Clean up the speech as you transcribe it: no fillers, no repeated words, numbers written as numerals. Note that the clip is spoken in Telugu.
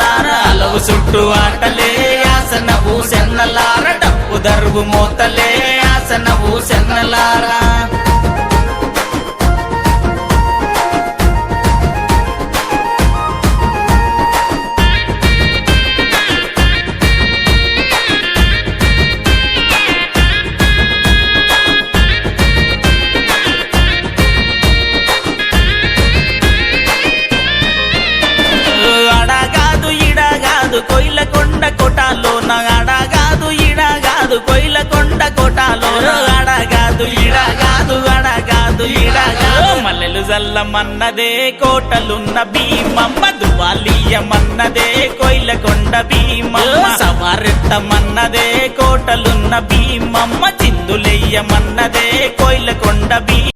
సెన్నలార అలవు చుట్టూ ఆటలే ఆసనవు సెన్నలార డప్పు దరువు మోతలే ఆసనవు సెన్నలారా కొయిలకొండ కోటాలోన అడగాదు ఇడగాదు కొయిలకొండ కోటాలోన అడగాదు ఇడగాదు అడగాదు ఇడగాదు మల్లెలు జల్లమన్నదే కోటలున్న భీమమ్మ దువాలియమన్నదే కొయిలకొండ భీమమ్మ సవారెత్తమన్నదే కోటలున్న భీమమ్మ చిందులెయ్యమన్నదే కొయిలకొండ భీ